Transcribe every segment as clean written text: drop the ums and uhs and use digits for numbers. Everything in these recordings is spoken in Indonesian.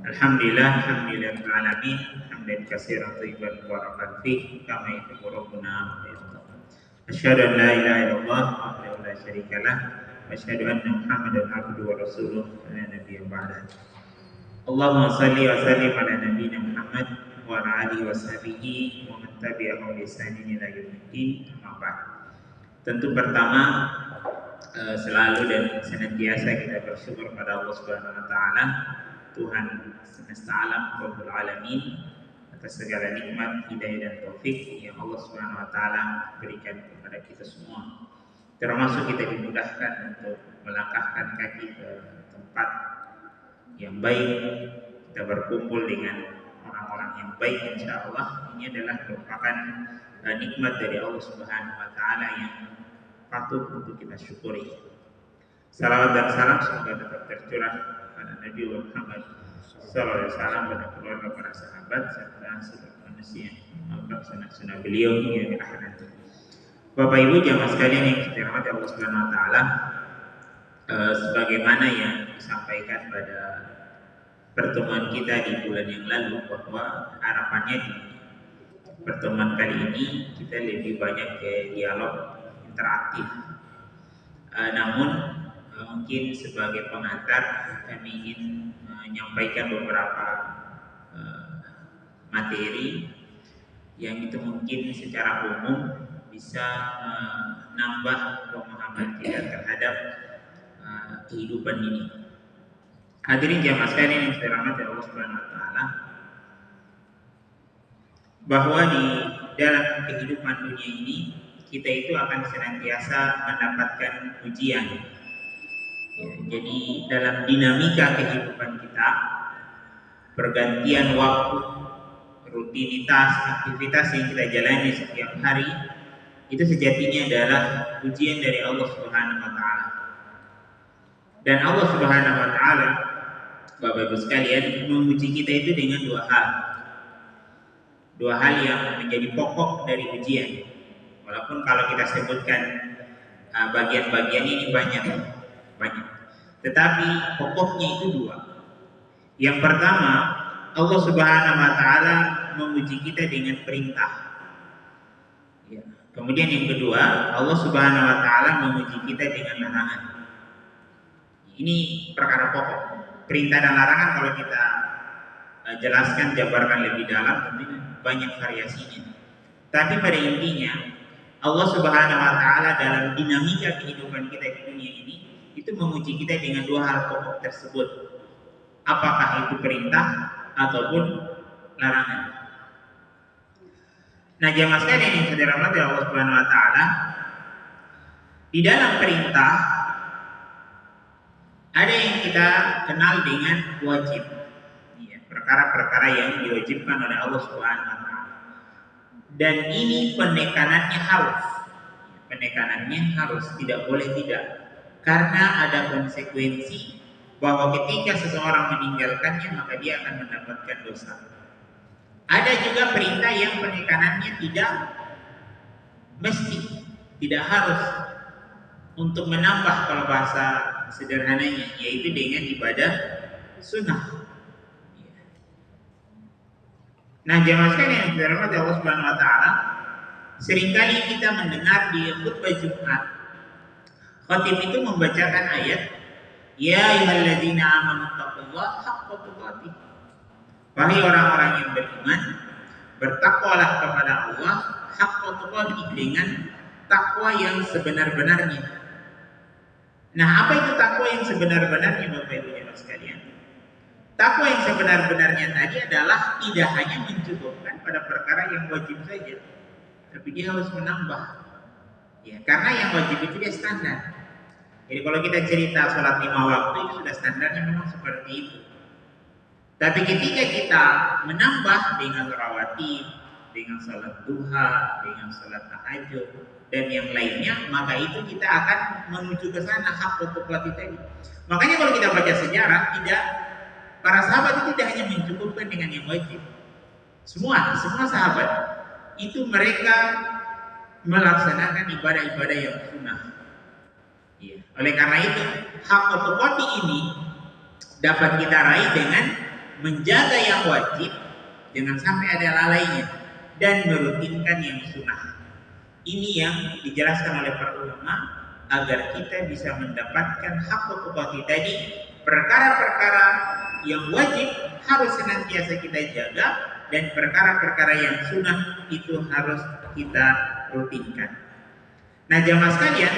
Alhamdulillah, alhamdulillahil alamin, hamdan katsiran thayyiban mubarakan fih, kama yuhibbu rabbuna wa yarda. Asyhadu an la ilaha illallah wahdahu la syarikalah, wa asyhadu anna Muhammadan abduhu wa rasuluh la nabiyya ba'da. Allahumma shalli wa sallim ala nabiyyina Muhammad wa ala alihi wa sahbihi wa man tabi'ahum bi ihsanin ila yaumiddin. Amma ba'd. Tentu pertama selalu dan senantiasa kita bersyukur pada Allah Subhanahu wa taala, Tuhan semesta alam, Rabbul Alamin, atas segala nikmat, hidayah dan taufik yang Allah Subhanahu wa taala berikan kepada kita semua. Termasuk kita dimudahkan untuk melangkahkan kaki ke tempat yang baik, kita berkumpul dengan orang-orang yang baik, insya Allah ini adalah merupakan nikmat dari Allah Subhanahu wa taala yang patut untuk kita syukuri. Salawat dan salam semoga tetap tercurah pada Nabi Muhammad sallallahu alaihi wasallam, pada keluarga, para sahabat serta seluruh manusia melaksanakan beliau hingga akhir nanti. Bapak Ibu jamaah sekalian yang dirahmati Allah Subhanahu wa taala, sebagaimana yang disampaikan pada pertemuan kita di bulan yang lalu, bahwa harapannya di pertemuan kali ini kita lebih banyak ke dialog interaktif. Namun mungkin sebagai pengantar kami ingin menyampaikan beberapa materi yang itu mungkin secara umum bisa menambah pemahaman kita terhadap kehidupan ini. Hadirin jamaah sekalian yang dirahmati Allah Subhanahu wa taala, bahwa di dalam kehidupan dunia ini kita itu akan senantiasa mendapatkan ujian. Ya, jadi dalam dinamika kehidupan kita, pergantian waktu, rutinitas, aktivitas yang kita jalani setiap hari, itu sejatinya adalah ujian dari Allah Subhanahu wa taala. Dan Allah Subhanahu wa taala, Bapak Ibu sekalian, menguji kita itu dengan dua hal. Dua hal yang menjadi pokok dari ujian. Walaupun kalau kita sebutkan bagian-bagian ini banyak. Tetapi pokoknya itu dua. Yang pertama, Allah Subhanahu wa taala menguji kita dengan perintah. Ya. Kemudian yang kedua, Allah Subhanahu wa taala menguji kita dengan larangan. Ini perkara pokok. Perintah dan larangan kalau kita jelaskan, jabarkan lebih dalam, tentunya banyak variasinya. Tapi pada intinya, Allah Subhanahu wa taala dalam dinamika kehidupan kita di dunia ini itu menguji kita dengan dua hal pokok tersebut. Apakah itu perintah ataupun larangan. Nah, jamaah sekalian yang dirahmati Allah Subhanahu wa taala, di dalam perintah ada yang kita kenal dengan wajib. Ya, perkara-perkara yang diwajibkan oleh Allah Subhanahu wa taala. Dan ini penekanannya harus. Penekanannya harus, tidak boleh tidak. Karena ada konsekuensi bahwa ketika seseorang meninggalkannya maka dia akan mendapatkan dosa. Ada juga perintah yang penekanannya tidak mesti, tidak harus, untuk menambah kalau bahasa sederhananya, yaitu dengan ibadah sunnah. Nah, jamaah sekalian yang dirahmati Allah Subhanahu wa taala, seringkali kita mendengar di khutbah Jumat, khatib itu membacakan ayat, ya ayyuhalladzina amanu taqullaha haqqa tuqatih. Wahai orang-orang yang beriman, bertakwalah kepada Allah haqqa tuqatih, dengan takwa yang sebenar-benarnya. Nah, apa itu takwa yang sebenar-benarnya, Bapak Ibu jemaah sekalian? Takwa yang sebenar-benarnya tadi adalah tidak hanya mencukupkan pada perkara yang wajib saja, tapi dia harus menambah. Ya, karena yang wajib itu dia standar. Jadi kalau kita cerita sholat 5 waktu itu sudah standarnya memang seperti itu. Tapi ketika kita menambah dengan rawatib, dengan sholat duha, dengan sholat tahajud dan yang lainnya, maka itu kita akan menuju ke sana hak tuqatih tadi. Makanya kalau kita baca sejarah, para sahabat itu tidak hanya mencukupkan dengan yang wajib. Semua sahabat itu mereka melaksanakan ibadah-ibadah yang sunnah. Oleh karena itu, hak tuqatih ini dapat kita raih dengan menjaga yang wajib, jangan sampai ada lalainya, dan merutinkan yang sunnah. Ini yang dijelaskan oleh para ulama agar kita bisa mendapatkan hak hukuk tadi. Perkara-perkara yang wajib harus senantiasa kita jaga, dan perkara-perkara yang sunnah itu harus kita rutinkan. Nah, jamaah sekalian,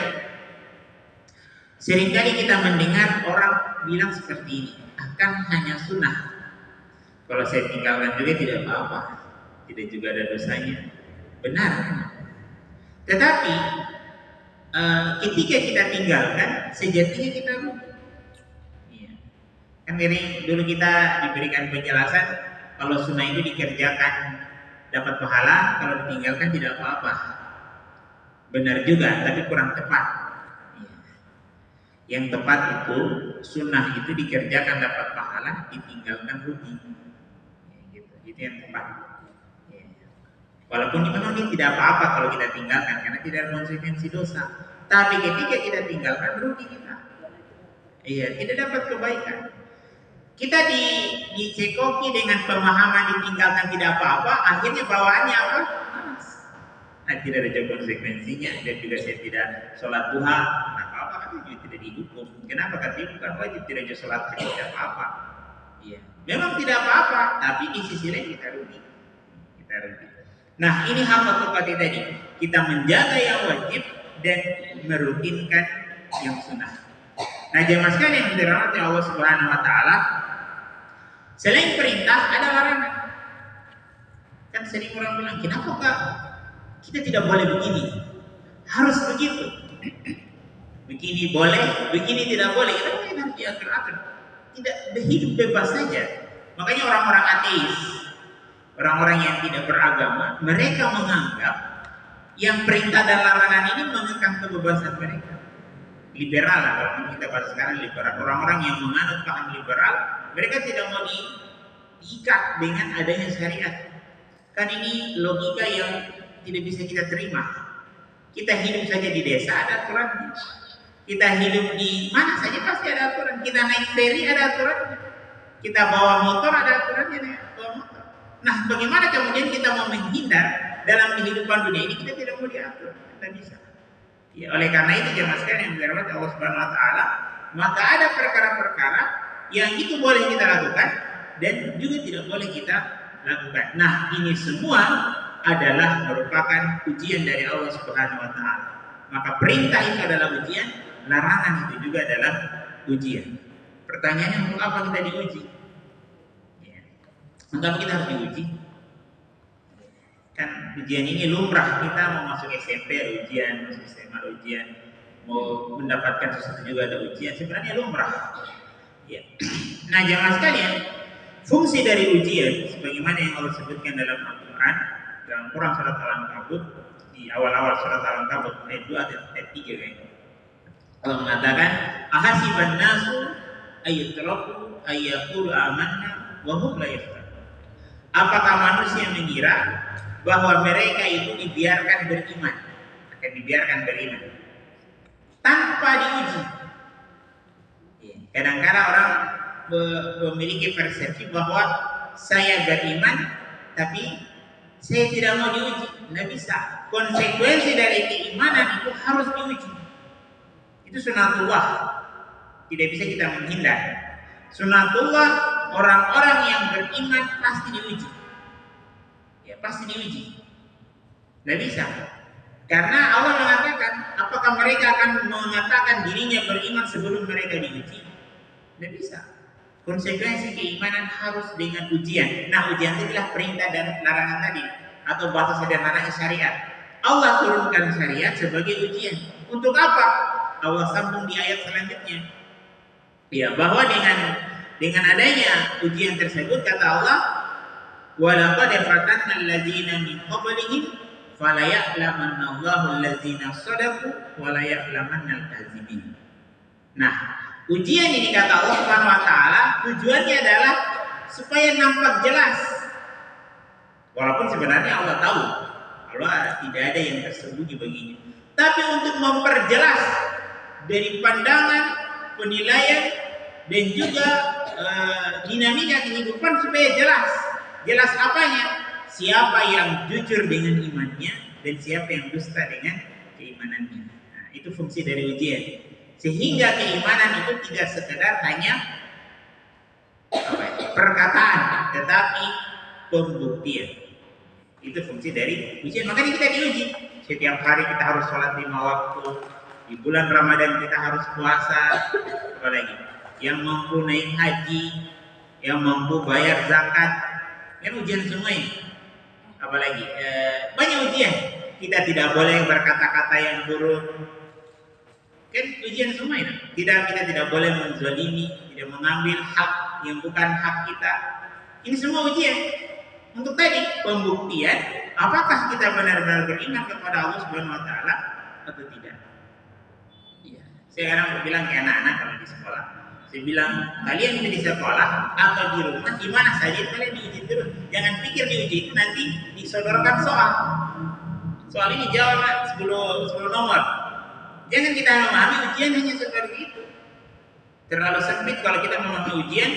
seringkali kita mendengar orang bilang seperti ini, akan hanya sunnah. Kalau saya tinggalkan juga tidak apa-apa, tidak juga ada dosanya. Benar. Tetapi ketika kita tinggalkan, sejatinya kita rugi. Iya. Kan ini dulu kita diberikan penjelasan, kalau sunnah itu dikerjakan dapat pahala, kalau ditinggalkan tidak apa-apa. Benar juga, tapi kurang tepat. Iya. Yang tepat itu, sunnah itu dikerjakan dapat pahala, ditinggalkan rugi. Ya, gitu. Itu yang tepat. Ya. Walaupun memang ini tidak apa-apa kalau kita tinggalkan, karena tidak ada konsekuensi dosa. Tapi ketika kita tinggalkan, rugi kita. Iya, tidak dapat kebaikan. Kita dicekoki dengan pemahaman ditinggalkan tidak apa-apa, akhirnya bawaannya apa? Nah, tidak ada konsekuensinya, dan juga saya tidak sholat duha, nah apa-apa kan juga tidak dihukum. Kenapa? Karena bukan wajib, tidak ada sholat tidak apa-apa. Iya, memang tidak apa-apa, tapi di sisi lain kita rugi. Kita rugi. Nah, ini hak hukuk tadi, kita menjaga yang wajib dan merutinkan yang sunnah. Nah, jamaah sekalian yang dirahmati Allah Subhanahu wa taala, selain perintah ada larangan. Kan sering orang bilang, kenapa Kak kita tidak boleh begini? Harus begitu. Begini boleh, begini tidak boleh. Kita harus diatur-atur. Tidak hidup bebas saja. Makanya orang-orang ateis, orang-orang yang tidak beragama, mereka menganggap yang perintah dan larangan ini mengekang kebebasan mereka. Liberal lah, kalau kita bahas sekarang liberal. Orang-orang yang menganut paham liberal, mereka tidak mau diikat dengan adanya syariat. Kan ini logika yang tidak bisa kita terima. Kita hidup saja di desa ada aturannya. Kita hidup di mana saja pasti ada aturan. Kita naik ferry ada aturannya. Kita bawa motor ada aturannya. Bawa motor. Nah, bagaimana kemudian kita mau menghindar dalam kehidupan dunia ini? Kita tidak mau diatur. Tidak bisa. Ya, oleh karena itu jemaah sekalian yang dirahmati Allah Subhanahu wa taala, maka ada perkara-perkara yang itu boleh kita lakukan dan juga tidak boleh kita lakukan. Nah, ini semua adalah merupakan ujian dari Allah Subhanahu wa taala. Maka perintah itu adalah ujian, larangan itu juga adalah ujian. Pertanyaannya, untuk apa kita diuji? Ya. Untuk apa kita harus diuji? Kan ujian ini lumrah, kita mau masuk SMP ada ujian, masuk SMA ada ujian, mau mendapatkan sesuatu juga ada ujian, sebenarnya lumrah. Ya. Nah, jamaah sekalian, fungsi dari ujian sebagaimana yang Allah sebutkan dalam Al-Quran, dalam Quran surat Al-Ankabut, di awal-awal surat Al-Ankabut ayat 2 ayat 3 kan. Allah mengatakan, ahasiban nasu ayatraku ayyaqulu amanna wa hum la yaftanun. Apakah manusia mengira bahwa mereka itu dibiarkan beriman, akan dibiarkan beriman tanpa diuji? Kadang-kadang orang memiliki persepsi bahwa saya beriman tapi saya tidak mau diuji. Tidak bisa. Konsekuensi dari keimanan itu harus diuji. Itu sunatullah, tidak bisa kita menghindar. Sunatullah, orang-orang yang beriman pasti diuji. Ya, pasti diuji. Tidak bisa. Karena Allah mengatakan, apakah mereka akan mengatakan dirinya beriman sebelum mereka diuji? Tidak bisa. Konsekuensi keimanan harus dengan ujian. Nah, ujian itu adalah perintah dan larangan tadi, atau bahasa sederhananya syariat. Allah turunkan syariat sebagai ujian. Untuk apa? Allah sambung di ayat selanjutnya. Ya, bahwa dengan adanya ujian tersebut kata Allah, walaqad fatanna allazina min qablihim fala ya'lamanna Allahu allazina shadaqu wa la ya'lamanna al-kadzibin. Nah, ujian ini kata Allah Subhanahu wa taala tujuannya adalah supaya nampak jelas. Walaupun sebenarnya Allah tahu, Allah tidak ada yang tersembunyi baginya. Tapi untuk memperjelas dari pandangan, penilaian dan juga dinamika kehidupan supaya jelas apanya, siapa yang jujur dengan imannya dan siapa yang dusta dengan keimanannya. Nah, itu fungsi dari ujian, sehingga keimanan itu tidak sekedar hanya perkataan, tetapi pembuktian. Itu fungsi dari ujian. Makanya kita diuji. Setiap hari kita harus sholat 5 waktu. Di bulan Ramadan kita harus puasa. Apalagi yang mampu naik haji, yang mampu bayar zakat, kan ujian semua ini. Apalagi banyak ujian. Kita tidak boleh berkata-kata yang buruk. Kan ujian semua ini. Kita tidak boleh menzalimi, tidak mengambil hak yang bukan hak kita. Ini semua ujian. Untuk tadi pembuktian, apakah kita benar-benar beriman kepada Allah Subhanahu Wa Taala atau tidak? Iya. Saya kadang bilang ke anak-anak kalau di sekolah, saya bilang kalian ini di sekolah atau di rumah, di mana saja kalian diuji terus. Jangan pikir diuji itu nanti disodorkan soal. Soal ini jawab 10 nomor. Jangan kita memahami ujian hanya seperti itu. Terlalu sempit kalau kita memahami ujian,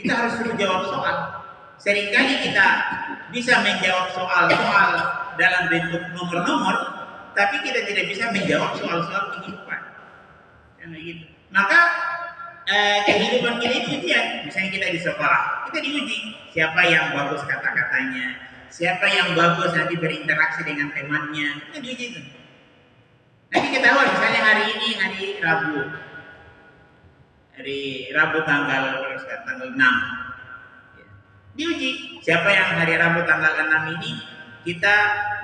kita harus suruh jawab soal. Seringkali kita bisa menjawab soal-soal dalam bentuk nomor-nomor, tapi kita tidak bisa menjawab soal-soal kehidupan. Gitu. Maka kehidupan kita itu ujian. Misalnya kita di sekolah, kita diuji siapa yang bagus kata-katanya, siapa yang bagus nanti berinteraksi dengan temannya, kita diuji itu. Nanti ketahuan misalnya hari ini hari Rabu tanggal 6. Diuji siapa yang hari Rabu tanggal 6 ini kita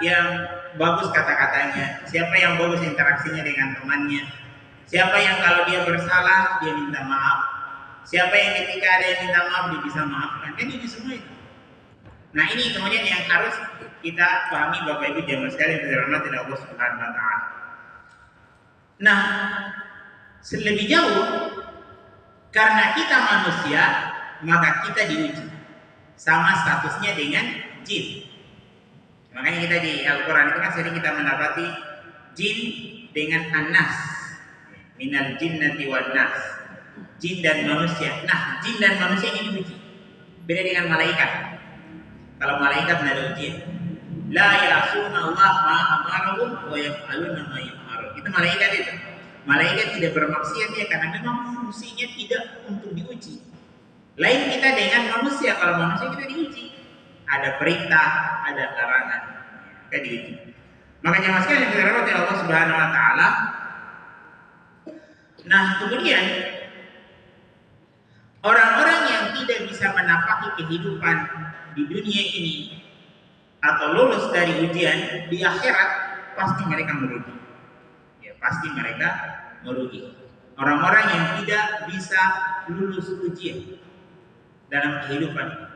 yang bagus kata-katanya, siapa yang bagus interaksinya dengan temannya, siapa yang kalau dia bersalah dia minta maaf, siapa yang ketika ada yang minta maaf dia bisa maafkan. Kan ini semua itu. Nah ini kemudian yang harus kita pahami Bapak Ibu jamaah sekalian yang dirahmati Allah Subhanahu Wa Taala. Nah lebih jauh karena kita manusia maka kita diuji sama statusnya dengan jin. Makanya kita di Al-Quran itu kan sering kita mendapati jin dengan an-nas, minal jinnati wan nas, jin dan manusia. Nah jin dan manusia ini diuji. Beda dengan malaikat. Kalau malaikat tidak ada ujian. La ya'suna Allah ma amarahum wa yaf'aluna ma yu'marun. Itu malaikat itu. Malaikat tidak bermaksiat ya karena memang fungsinya tidak untuk diuji. Lain kita dengan manusia. Kalau manusia kita diuji, ada perintah, ada larangan, kita diuji. Makanya sekalian yang dirahmati Allah Subhanahu Wa Taala. Nah kemudian orang-orang yang tidak bisa menapaki kehidupan di dunia ini atau lulus dari ujian di akhirat, pasti mereka merugi. Ya pasti mereka merugi. Orang-orang yang tidak bisa lulus ujian dalam kehidupan,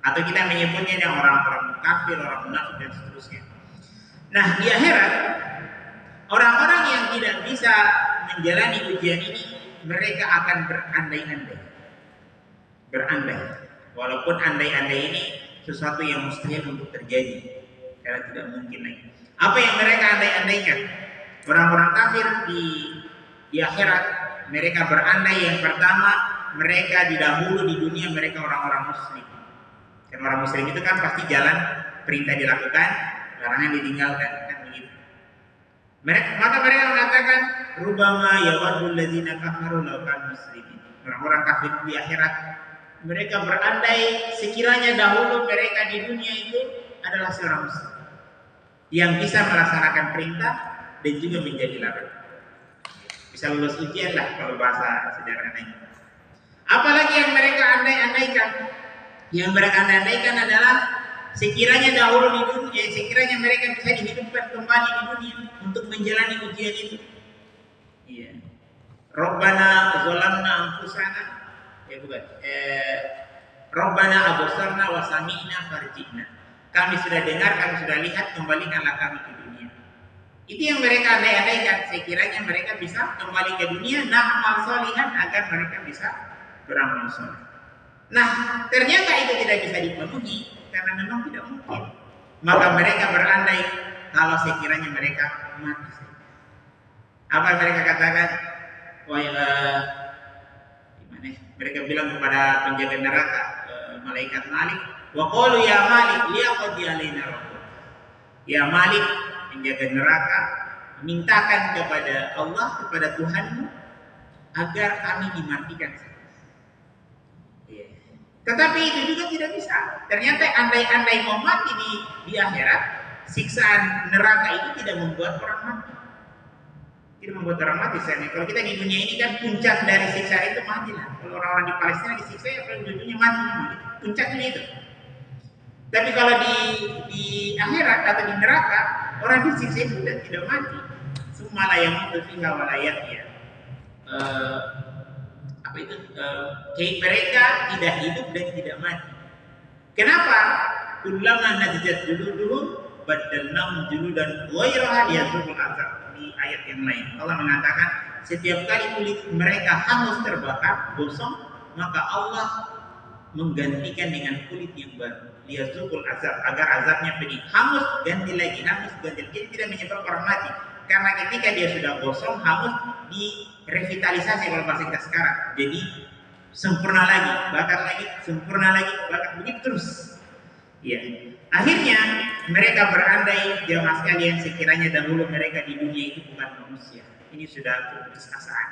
atau kita menyebutnya yang orang-orang kafir, orang munafik dan seterusnya. Nah di akhirat orang-orang yang tidak bisa menjalani ujian ini, mereka akan berandai, walaupun andai-andai ini sesuatu yang mustahil untuk terjadi karena tidak mungkin lagi. Apa yang mereka andai-andaikan? Orang-orang kafir di akhirat mereka berandai yang pertama, mereka didahulu di dunia mereka orang-orang muslim. Dan orang muslim itu kan pasti jalan perintah dilakukan, larangan ditinggalkan, kan begitu. Maka mereka mengatakan rubama yawadul ladzina kafaru law kanu muslimin. Orang-orang kafir di akhirat mereka berandai sekiranya dahulu mereka di dunia itu adalah seorang muslim yang bisa melaksanakan perintah dan juga menjadi larangan. Bisa lulus ujian lah kalau bahasa sederhananya. Apalagi yang mereka andai-andaikan? Yang mereka andai-andaikan adalah sekiranya dahulu di dunia, sekiranya mereka bisa dihidupkan kembali di dunia untuk menjalani ujian itu. Iya. Rabbana zalamna anfusana, ya bukan. Rabbana absarna wa sami'na farji'na. Kami sudah dengar, kami sudah lihat, kembalikanlah kami ke dunia. Itu yang mereka andai-andaikan, sekiranya mereka bisa kembali ke dunia, na'mal sholihan agar mereka bisa beramal soleh. Nah, ternyata itu tidak bisa dipenuhi karena memang tidak mungkin. Maka mereka berandai kalau sekiranya mereka mati. Apa mereka katakan? Gimana? Mereka bilang kepada penjaga neraka, malaikat Malik, wa qalu ya Malik liyaqdi alaina rabbuk. Ya Malik, penjaga neraka, mintakan kepada Allah, kepada Tuhanmu agar kami dimatikan. Tetapi itu juga tidak bisa. Ternyata andai-andai mau mati di akhirat, siksaan neraka itu tidak membuat orang mati. Tidak membuat orang mati. Kalau kita di dunia ini kan puncak dari siksaan itu mati lah. Kalau orang-orang di Palestina disiksa ya ujung-ujungnya mati. Puncaknya itu. Tapi kalau di akhirat atau di neraka, orang disiksa itu sudah tidak mati. Semua yang fiha walayatnya. Mereka tidak hidup dan tidak mati. Kenapa? Kullama najjat juluduhum badalnahum juludan ghairaha liyadzuqul azab. Di ayat yang lain Allah mengatakan setiap kali kulit mereka hangus terbakar, gosong, maka Allah menggantikan dengan kulit yang baru. Liyadzuqul azab, agar azabnya pedih. Hangus ganti lagi, hangus ganti lagi. Jadi tidak menyebabkan orang mati. Karena ketika dia sudah gosong, hangus, direvitalisasi kalau bahasa kita sekarang. Jadi sempurna lagi, bakar lagi, sempurna lagi, bakar begitu terus. Ya. Akhirnya mereka berandai, jamaah sekalian, sekiranya dahulu mereka di dunia itu bukan manusia. Ini sudah putus asaan.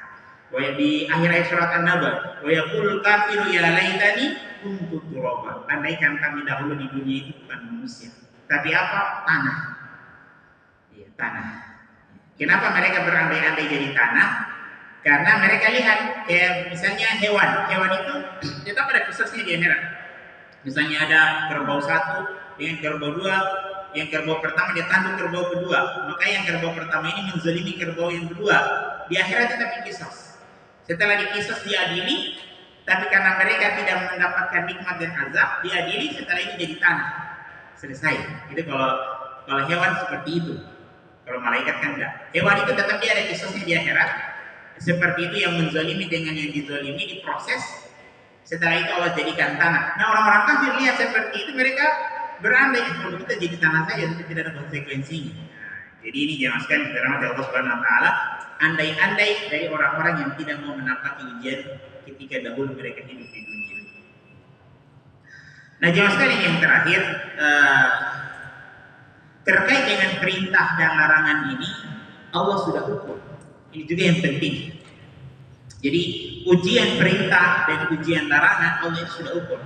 Di akhir ayat surat An-Naba, wa yaqulul kafiru ya laitani kuntu turaba. Andaikan kami dahulu di dunia itu bukan manusia, tapi apa? Tanah. Ya, tanah. Kenapa mereka berandai-andai jadi tanah? Karena mereka lihat kayak misalnya hewan itu tetap ada khususnya di akhirat. Misalnya ada kerbau satu dengan kerbau dua, yang kerbau pertama dia tanduk kerbau kedua, maka yang kerbau pertama ini menzalimi kerbau yang kedua. Di akhirat tetap dikisos. Setelah dikisos diadili, tapi karena mereka tidak mendapatkan nikmat dan azab, diadili, setelah itu jadi tanah. Selesai. Itu kalau hewan seperti itu. Kalau malaikat kan enggak. Hewan itu tetap dia ada kisosnya di akhirat. Seperti itu yang menzalimi dengan yang dizalimi diproses. Setelah itu Allah jadikan tanah. Nah, orang-orang kafir lihat seperti itu, mereka berandai kalau kita jadi tanah saja tapi tidak ada konsekuensinya. Nah, jadi ini jangan sekali dirahmati Allah Subhanahu wa taala, andai-andai dari orang-orang yang tidak mau menampaki ujian ketika dahulu mereka hidup di dunia. Nah, jangan sekali yang terakhir terkait dengan perintah dan larangan ini Allah sudah ukur. Ini juga yang penting. Jadi ujian perintah dan ujian larangan Allah sudah ukur.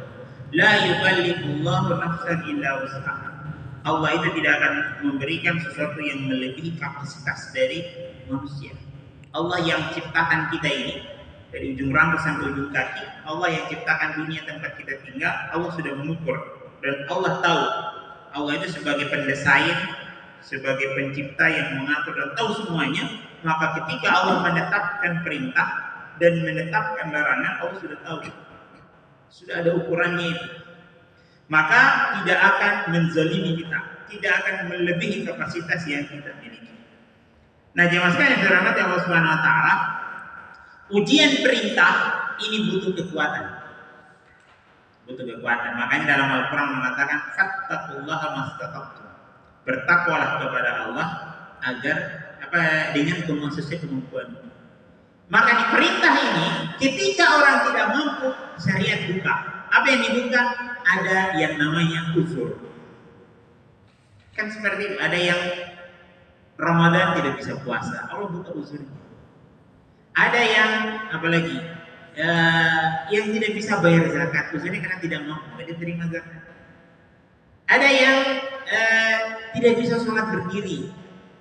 La yukallifullahu nafsan illa wus'aha. Allah itu tidak akan memberikan sesuatu yang melebihi kapasitas dari manusia. Allah yang ciptakan kita ini dari ujung rambut sampai ujung kaki, Allah yang ciptakan dunia tempat kita tinggal, Allah sudah mengukur dan Allah tahu. Allah itu sebagai pendesain, sebagai pencipta yang mengatur dan tahu semuanya. Maka ketika Allah menetapkan perintah dan menetapkan larangan, Allah sudah tahu, sudah ada ukurannya itu. Maka tidak akan menzalimi kita, tidak akan melebihi kapasitas yang kita miliki. Nah, jemaah sekalian yang dirahmati Allah Subhanahu wa taala, ujian perintah ini butuh kekuatan. Butuh kekuatan. Makanya dalam Al-Qur'an mengatakan fattaqullaha mastata'tum. Bertakwalah kepada Allah agar dengan kemampuan. Maka di perintah ini, ketika orang tidak mampu, syariat buka. Apa yang dibuka? Ada yang namanya uzur. Kan seperti itu. Ada yang Ramadan tidak bisa puasa, Allah buka uzur. Ada yang apalagi yang tidak bisa bayar zakat, uzurnya karena tidak mampu, tidak terima zakat. Ada yang tidak bisa sholat berdiri,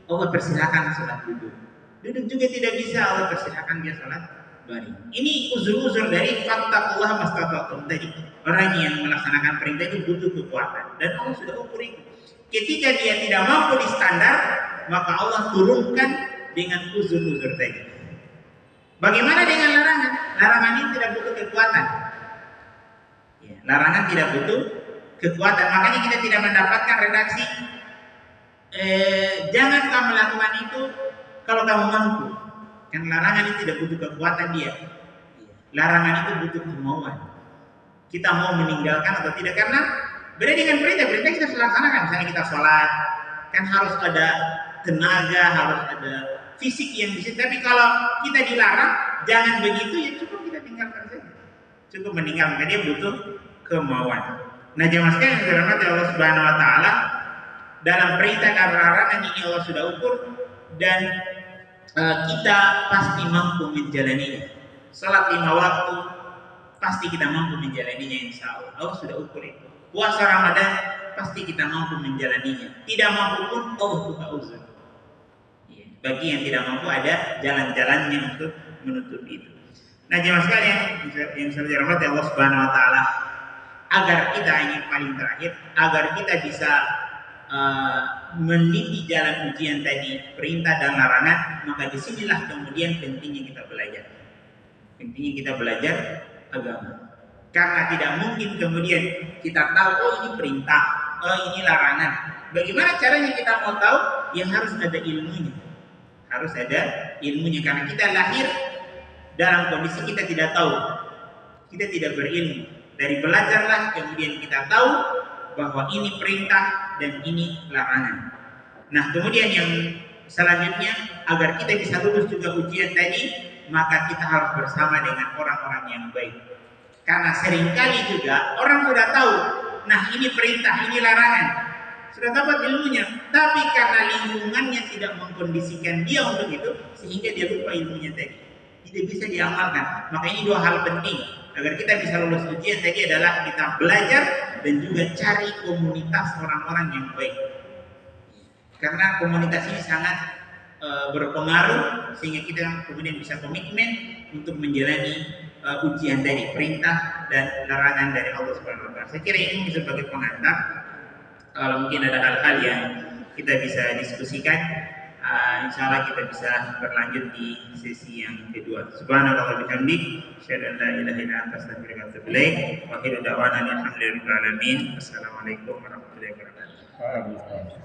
Allah persilakan sholat duduk. Duduk juga tidak bisa, Allah persilakan dia sholat baring. Ini uzur-uzur dari fattaqullaha mastata'tum tadi. Orang yang melaksanakan perintah itu butuh kekuatan dan Allah sudah ukur itu. Ketika dia tidak mampu di standar, maka Allah turunkan dengan uzur-uzur tadi. Bagaimana dengan larangan? Larangan ini tidak butuh kekuatan. Ya, larangan tidak butuh kekuatan. Makanya kita tidak mendapatkan redaksi jangan kamu lakukan itu kalau kamu mampu. Kan larangan itu tidak butuh kekuatan dia. Larangan itu butuh kemauan. Kita mau meninggalkan atau tidak, karena beda dengan perintah kita laksanakan. Misalnya kita sholat, kan harus ada tenaga, harus ada fisik yang bisa. Tapi kalau kita dilarang, jangan begitu, ya cukup kita tinggalkan saja. cukup meninggalkan, dia butuh kemauan. Nah, jemaah sekalian yang dirahmati Allah Subhanahu wa taala, dalam perintah dan larangan ini Allah sudah ukur dan kita pasti mampu menjalaninya. Salat 5 waktu pasti kita mampu menjalaninya, insya Allah. Allah sudah ukur itu. Puasa Ramadan pasti kita mampu menjalaninya. Tidak mampu pun Allah buka uzur. Bagi yang tidak mampu ada jalan-jalannya untuk menutup itu. Nah, jemaah sekalian yang saya dirahmati Allah Subhanahu wa taala, agar kita ini paling terakhir, agar kita bisa meniti jalan ujian tadi, perintah dan larangan, maka disinilah kemudian pentingnya kita belajar. Pentingnya kita belajar agama. Karena tidak mungkin kemudian kita tahu, oh ini perintah, oh ini larangan. Bagaimana caranya kita mau tahu? Ya harus ada ilmunya. Harus ada ilmunya, karena kita lahir dalam kondisi kita tidak tahu. Kita tidak berilmu. Dari belajarlah kemudian kita tahu bahwa ini perintah dan ini larangan. Nah, kemudian yang selanjutnya, agar kita bisa lulus juga ujian tadi, maka kita harus bersama dengan orang-orang yang baik. Karena seringkali juga orang sudah tahu, nah ini perintah, ini larangan, sudah dapat ilmunya, tapi karena lingkungannya tidak mengkondisikan dia untuk itu, sehingga dia lupa ilmunya tadi, tidak bisa diamalkan. Maka ini 2 hal penting agar kita bisa lulus ujian tadi adalah kita belajar dan juga cari komunitas orang-orang yang baik. Karena komunitas ini sangat berpengaruh sehingga kita kemudian bisa komitmen untuk menjalani ujian dari perintah dan larangan dari Allah Subhanahu wa taala. Saya kira ini sebagai pengantar. Kalau mungkin ada hal-hal yang kita bisa diskusikan, insya Allah kita bisa berlanjut di sesi yang kedua. Subhanallah wa bihamdik, asyhadu an la ilaha illa anta, astaghfiruka wa atubu ilaik. Wa akhiru da'wana alhamdulillahi rabbil alamin. Assalamualaikum warahmatullahi wabarakatuh.